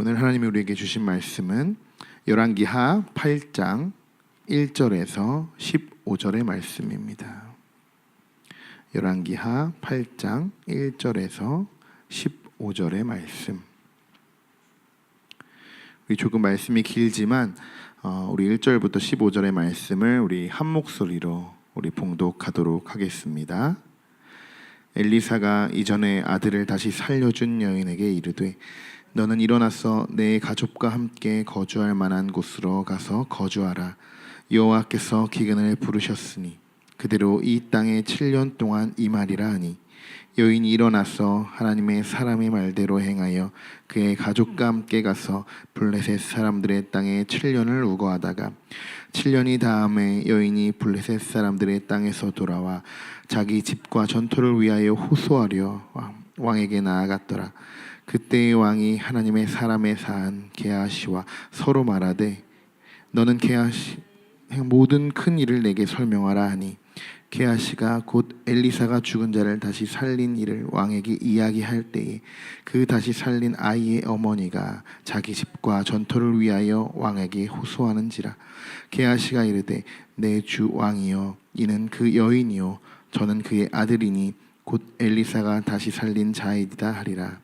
오늘 하나님이 우리에게 주신 말씀은 열왕기하 8장 1절에서 15절의 말씀입니다. 열왕기하 8장 1절에서 15절의 말씀. 우리 조금 말씀이 길지만 우리 1절부터 15절의 말씀을 우리 한 목소리로 우리 봉독하도록 하겠습니다. 엘리사가 이전에 아들을 다시 살려준 여인에게 이르되 너는 일어나서 내 가족과 함께 거주할 만한 곳으로 가서 거주하라. 여호와께서 기근을 부르셨으니 그대로 이 땅에 7년 동안 임하리라 하니 여인이 일어나서 하나님의 사람의 말대로 행하여 그의 가족과 함께 가서 블레셋 사람들의 땅에 7년을 우거하다가 7년이 다음에 여인이 블레셋 사람들의 땅에서 돌아와 자기 집과 전토를 위하여 호소하려 왕에게 나아갔더라. 그때의 왕이 하나님의 사람의 사한 게하시와 서로 말하되 너는 게하시 모든 큰 일을 내게 설명하라 하니 게하시가 곧 엘리사가 죽은 자를 다시 살린 일을 왕에게 이야기할 때에 그 다시 살린 아이의 어머니가 자기 집과 전토를 위하여 왕에게 호소하는지라. 게하시가 이르되 내 주 왕이여 이는 그 여인이요 저는 그의 아들이니 곧 엘리사가 다시 살린 자이다 하리라.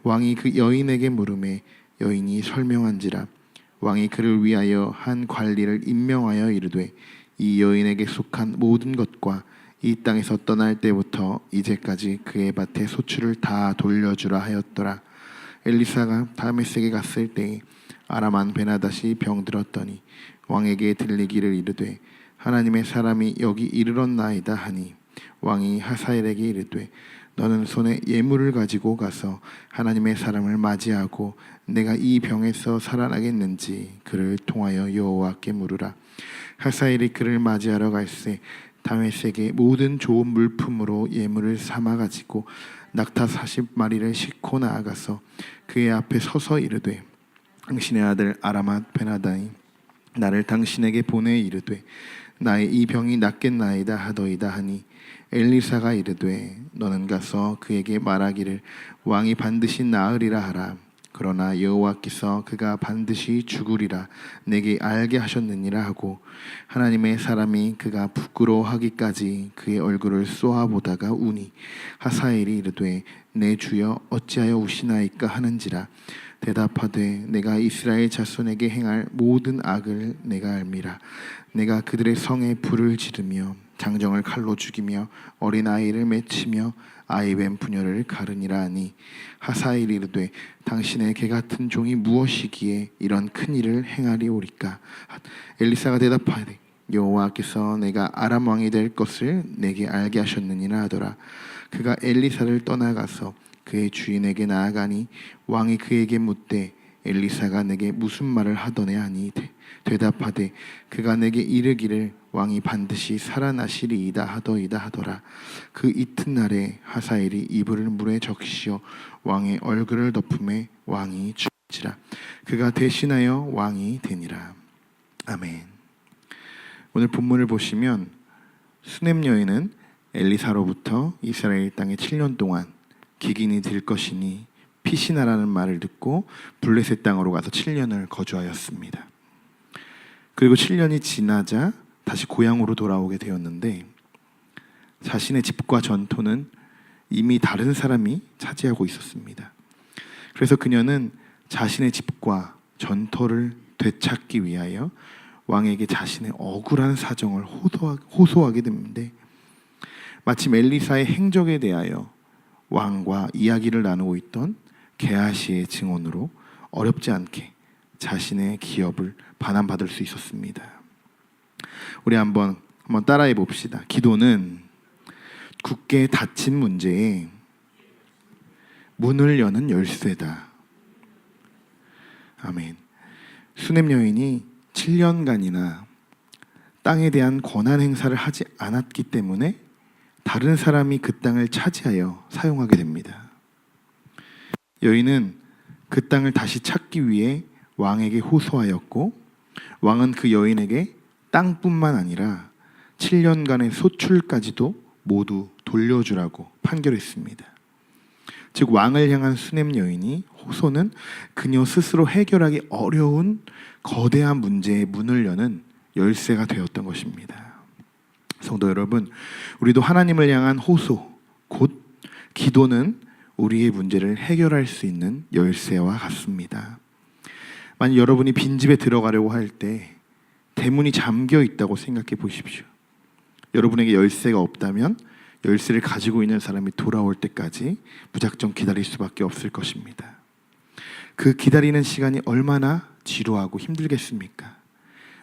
왕이 그 여인에게 물으매 여인이 설명한지라. 왕이 그를 위하여 한 관리를 임명하여 이르되 이 여인에게 속한 모든 것과 이 땅에서 떠날 때부터 이제까지 그의 밭에 소출을 다 돌려주라 하였더라. 엘리사가 다메섹에 갔을 때에 아람한 베나닷이 병들었더니 왕에게 들리기를 이르되 하나님의 사람이 여기 이르렀나이다 하니 왕이 하사엘에게 이르되 너는 손에 예물을 가지고 가서 하나님의 사람을 맞이하고 내가 이 병에서 살아나겠는지 그를 통하여 여호와께 물으라. 하사엘이 그를 맞이하러 갈새 다메섹의 모든 좋은 물품으로 예물을 삼아 가지고 낙타 40마리를 싣고 나아가서 그의 앞에 서서 이르되 당신의 아들 아람앗 베나다이 나를 당신에게 보내 이르되 나의 이 병이 낫겠나이다 하더이다 하니 엘리사가 이르되 너는 가서 그에게 말하기를 왕이 반드시 나으리라 하라. 그러나 여호와께서 그가 반드시 죽으리라 내게 알게 하셨느니라 하고 하나님의 사람이 그가 부끄러워하기까지 그의 얼굴을 쏘아보다가 우니 하사엘이 이르되 내 주여 어찌하여 우시나이까 하는지라. 대답하되 내가 이스라엘 자손에게 행할 모든 악을 내가 알미라. 내가 그들의 성에 불을 지르며 장정을 칼로 죽이며 어린아이를 맺히며 아이뱀 분열을 가르니라 하니 하사엘이 이르되 당신의 개같은 종이 무엇이기에 이런 큰 일을 행하리오리까. 엘리사가 대답하되 여호와께서 내가 아람 왕이 될 것을 내게 알게 하셨느니라 하더라. 그가 엘리사를 떠나가서 그의 주인에게 나아가니 왕이 그에게 묻되 엘리사가 내게 무슨 말을 하더냐 하니 대답하되 그가 내게 이르기를 왕이 반드시 살아나시리이다 하더이다 하더라. 그 이튿날에 하사엘이 이불을 물에 적시어 왕의 얼굴을 덮음에 왕이 죽지라. 그가 대신하여 왕이 되니라. 아멘. 오늘 본문을 보시면 수넴 여인은 엘리사로부터 이스라엘 땅에 7년 동안 기근이 들 것이니 피시나라는 말을 듣고 블레셋 땅으로 가서 7년을 거주하였습니다. 그리고 7년이 지나자 다시 고향으로 돌아오게 되었는데 자신의 집과 전토는 이미 다른 사람이 차지하고 있었습니다. 그래서 그녀는 자신의 집과 전토를 되찾기 위하여 왕에게 자신의 억울한 사정을 호소하게 됩니다. 마침 엘리사의 행적에 대하여 왕과 이야기를 나누고 있던 게하시의 증언으로 어렵지 않게 자신의 기업을 반환받을 수 있었습니다. 우리 한번 따라해 봅시다. 기도는 굳게 닫힌 문제에 문을 여는 열쇠다. 아멘. 수넴 여인이 7년간이나 땅에 대한 권한 행사를 하지 않았기 때문에 다른 사람이 그 땅을 차지하여 사용하게 됩니다. 여인은 그 땅을 다시 찾기 위해 왕에게 호소하였고 왕은 그 여인에게 땅뿐만 아니라 7년간의 소출까지도 모두 돌려주라고 판결했습니다. 즉 왕을 향한 수냄 여인이 호소는 그녀 스스로 해결하기 어려운 거대한 문제의 문을 여는 열쇠가 되었던 것입니다. 성도 여러분, 우리도 하나님을 향한 호소, 곧 기도는 우리의 문제를 해결할 수 있는 열쇠와 같습니다. 만약 여러분이 빈집에 들어가려고 할 때 대문이 잠겨 있다고 생각해 보십시오. 여러분에게 열쇠가 없다면 열쇠를 가지고 있는 사람이 돌아올 때까지 무작정 기다릴 수밖에 없을 것입니다. 그 기다리는 시간이 얼마나 지루하고 힘들겠습니까?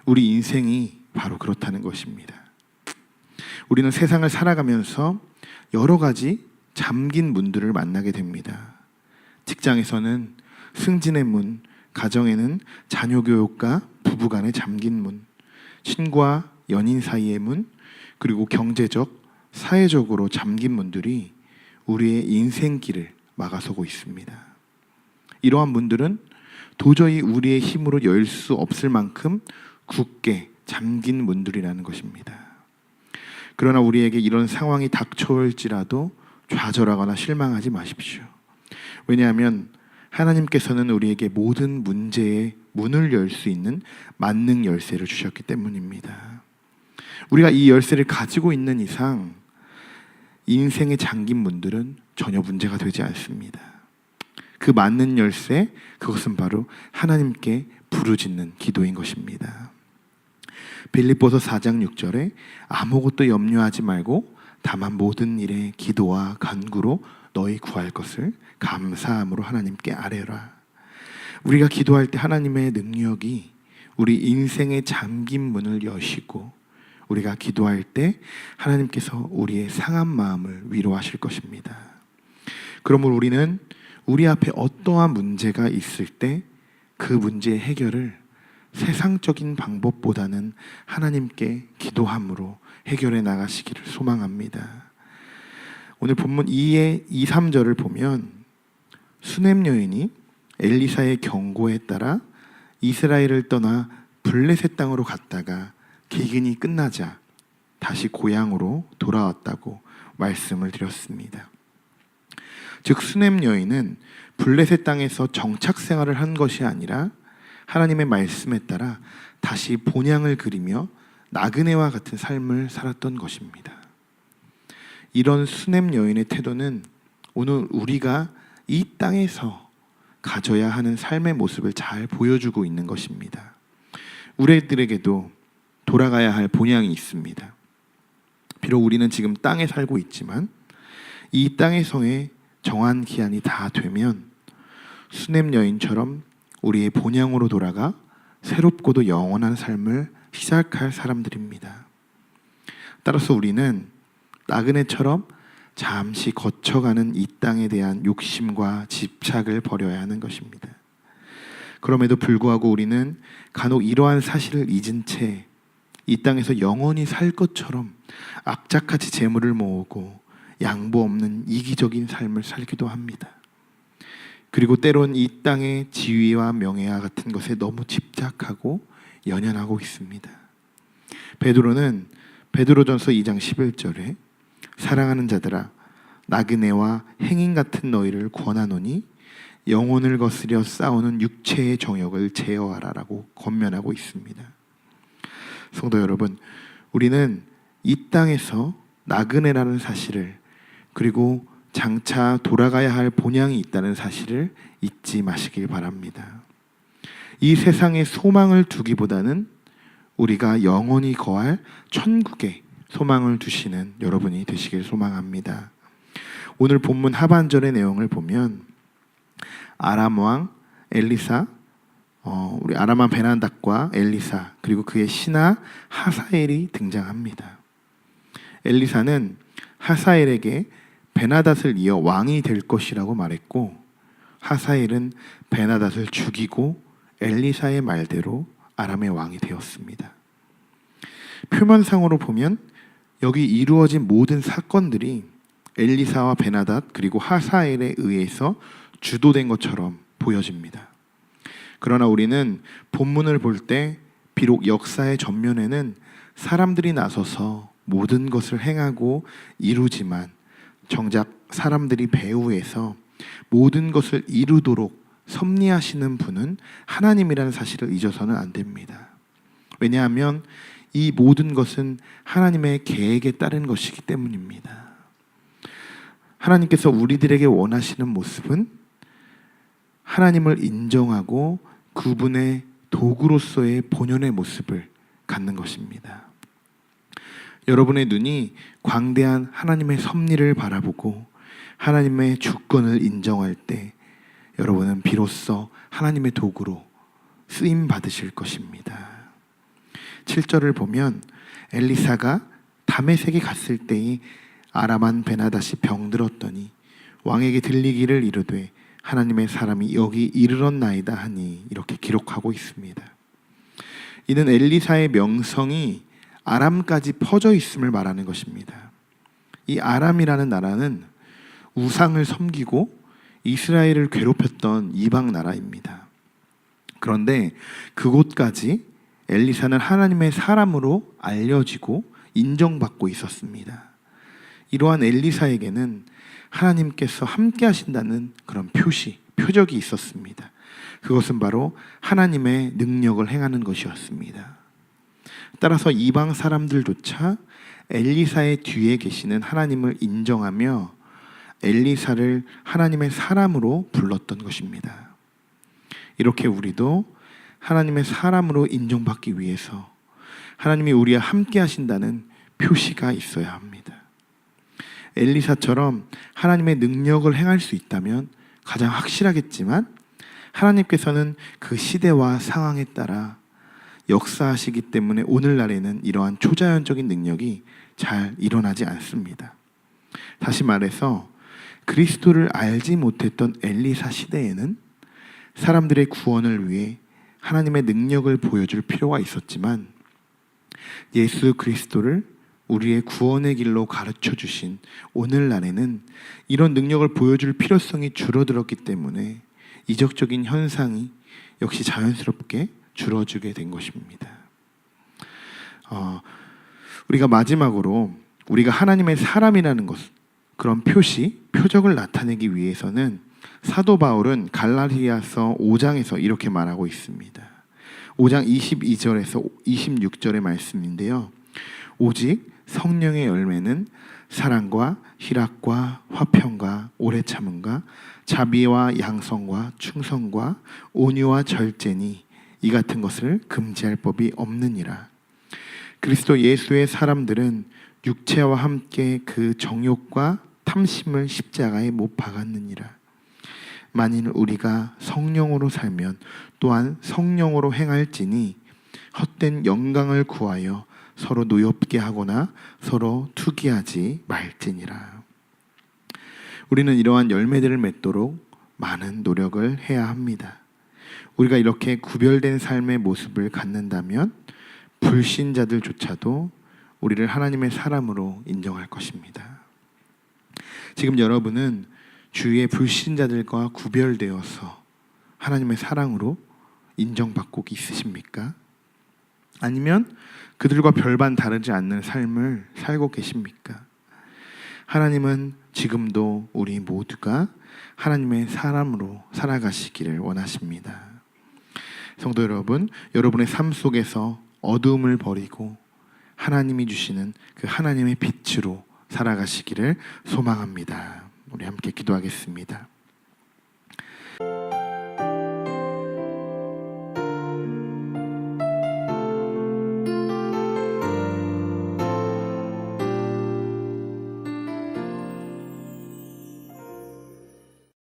우리 인생이 바로 그렇다는 것입니다. 우리는 세상을 살아가면서 여러 가지 잠긴 문들을 만나게 됩니다. 직장에서는 승진의 문, 가정에는 자녀 교육과 부부 간의 잠긴 문, 친구와 연인 사이의 문, 그리고 경제적, 사회적으로 잠긴 문들이 우리의 인생길을 막아서고 있습니다. 이러한 문들은 도저히 우리의 힘으로 열 수 없을 만큼 굳게 잠긴 문들이라는 것입니다. 그러나 우리에게 이런 상황이 닥쳐올지라도 좌절하거나 실망하지 마십시오. 왜냐하면 하나님께서는 우리에게 모든 문제의 문을 열 수 있는 만능 열쇠를 주셨기 때문입니다. 우리가 이 열쇠를 가지고 있는 이상 인생의 잠긴 문들은 전혀 문제가 되지 않습니다. 그 만능 열쇠, 그것은 바로 하나님께 부르짖는 기도인 것입니다. 빌립보서 4장 6절에 아무것도 염려하지 말고 다만 모든 일에 기도와 간구로 너희 구할 것을 감사함으로 하나님께 아뢰라. 우리가 기도할 때 하나님의 능력이 우리 인생의 잠긴 문을 여시고 우리가 기도할 때 하나님께서 우리의 상한 마음을 위로하실 것입니다. 그러므로 우리는 우리 앞에 어떠한 문제가 있을 때 그 문제의 해결을 세상적인 방법보다는 하나님께 기도함으로 해결해 나가시기를 소망합니다. 오늘 본문 2의 2, 3절을 보면 수냄 여인이 엘리사의 경고에 따라 이스라엘을 떠나 블레셋 땅으로 갔다가 기근이 끝나자 다시 고향으로 돌아왔다고 말씀을 드렸습니다. 즉 수냄 여인은 블레셋 땅에서 정착 생활을 한 것이 아니라 하나님의 말씀에 따라 다시 본향을 그리며 나그네와 같은 삶을 살았던 것입니다. 이런 수냄 여인의 태도는 오늘 우리가 이 땅에서 가져야 하는 삶의 모습을 잘 보여주고 있는 것입니다. 우리들에게도 돌아가야 할 본향이 있습니다. 비록 우리는 지금 땅에 살고 있지만 이 땅에서의 정한 기한이 다 되면 수냄 여인처럼 우리의 본향으로 돌아가 새롭고도 영원한 삶을 시작할 사람들입니다. 따라서 우리는 나그네처럼 잠시 거쳐가는 이 땅에 대한 욕심과 집착을 버려야 하는 것입니다. 그럼에도 불구하고 우리는 간혹 이러한 사실을 잊은 채 이 땅에서 영원히 살 것처럼 악착같이 재물을 모으고 양보 없는 이기적인 삶을 살기도 합니다. 그리고 때론 이 땅의 지위와 명예와 같은 것에 너무 집착하고 연연하고 있습니다. 베드로는 베드로전서 2장 11절에 사랑하는 자들아 나그네와 행인 같은 너희를 권하노니 영혼을 거스려 싸우는 육체의 정욕을 제어하라라고 권면하고 있습니다. 성도 여러분, 우리는 이 땅에서 나그네라는 사실을 그리고 장차 돌아가야 할 본향이 있다는 사실을 잊지 마시길 바랍니다. 이 세상에 소망을 두기보다는 우리가 영원히 거할 천국에 소망을 두시는 여러분이 되시길 소망합니다. 오늘 본문 하반절의 내용을 보면 아람 왕 엘리사, 우리 아람 왕 베나닷과 엘리사 그리고 그의 신하 하사엘이 등장합니다. 엘리사는 하사엘에게 베나닷을 이어 왕이 될 것이라고 말했고 하사엘은 베나닷을 죽이고 엘리사의 말대로 아람의 왕이 되었습니다. 표면상으로 보면 여기 이루어진 모든 사건들이 엘리사와 베나닷 그리고 하사엘에 의해서 주도된 것처럼 보여집니다. 그러나 우리는 본문을 볼 때 비록 역사의 전면에는 사람들이 나서서 모든 것을 행하고 이루지만 정작 사람들이 배후에서 모든 것을 이루도록 섭리하시는 분은 하나님이라는 사실을 잊어서는 안 됩니다. 왜냐하면 이 모든 것은 하나님의 계획에 따른 것이기 때문입니다. 하나님께서 우리들에게 원하시는 모습은 하나님을 인정하고 그분의 도구로서의 본연의 모습을 갖는 것입니다. 여러분의 눈이 광대한 하나님의 섭리를 바라보고 하나님의 주권을 인정할 때 여러분은 비로소 하나님의 도구로 쓰임 받으실 것입니다. 7절을 보면 엘리사가 다메섹에 갔을 때에 아람한 베나닷이 병들었더니 왕에게 들리기를 이르되 하나님의 사람이 여기 이르렀나이다 하니 이렇게 기록하고 있습니다. 이는 엘리사의 명성이 아람까지 퍼져 있음을 말하는 것입니다. 이 아람이라는 나라는 우상을 섬기고 이스라엘을 괴롭혔던 이방 나라입니다. 그런데 그곳까지 엘리사는 하나님의 사람으로 알려지고 인정받고 있었습니다. 이러한 엘리사에게는 하나님께서 함께 하신다는 그런 표적이 있었습니다. 그것은 바로 하나님의 능력을 행하는 것이었습니다. 따라서 이방 사람들조차 엘리사의 뒤에 계시는 하나님을 인정하며 엘리사를 하나님의 사람으로 불렀던 것입니다. 이렇게 우리도 하나님의 사람으로 인정받기 위해서 하나님이 우리와 함께 하신다는 표시가 있어야 합니다. 엘리사처럼 하나님의 능력을 행할 수 있다면 가장 확실하겠지만 하나님께서는 그 시대와 상황에 따라 역사하시기 때문에 오늘날에는 이러한 초자연적인 능력이 잘 일어나지 않습니다. 다시 말해서 그리스도를 알지 못했던 엘리사 시대에는 사람들의 구원을 위해 하나님의 능력을 보여줄 필요가 있었지만 예수 그리스도를 우리의 구원의 길로 가르쳐 주신 오늘날에는 이런 능력을 보여줄 필요성이 줄어들었기 때문에 이적적인 현상이 역시 자연스럽게 줄어들게 된 것입니다. 우리가 마지막으로 우리가 하나님의 사람이라는 것, 그런 표적을 나타내기 위해서는 사도 바울은 갈라디아서 5장에서 이렇게 말하고 있습니다. 5장 22절에서 26절의 말씀인데요. 오직 성령의 열매는 사랑과 희락과 화평과 오래 참음과 자비와 양성과 충성과 온유와 절제니 이 같은 것을 금지할 법이 없느니라. 그리스도 예수의 사람들은 육체와 함께 그 정욕과 탐심을 십자가에 못 박았느니라. 만일 우리가 성령으로 살면 또한 성령으로 행할지니 헛된 영광을 구하여 서로 노엽게 하거나 서로 투기하지 말지니라. 우리는 이러한 열매들을 맺도록 많은 노력을 해야 합니다. 우리가 이렇게 구별된 삶의 모습을 갖는다면 불신자들조차도 우리를 하나님의 사람으로 인정할 것입니다. 지금 여러분은 주위의 불신자들과 구별되어서 하나님의 사랑으로 인정받고 있으십니까? 아니면 그들과 별반 다르지 않는 삶을 살고 계십니까? 하나님은 지금도 우리 모두가 하나님의 사람으로 살아가시기를 원하십니다. 성도 여러분, 여러분의 삶 속에서 어두움을 버리고 하나님이 주시는 그 하나님의 빛으로 살아가시기를 소망합니다. 우리 함께 기도하겠습니다.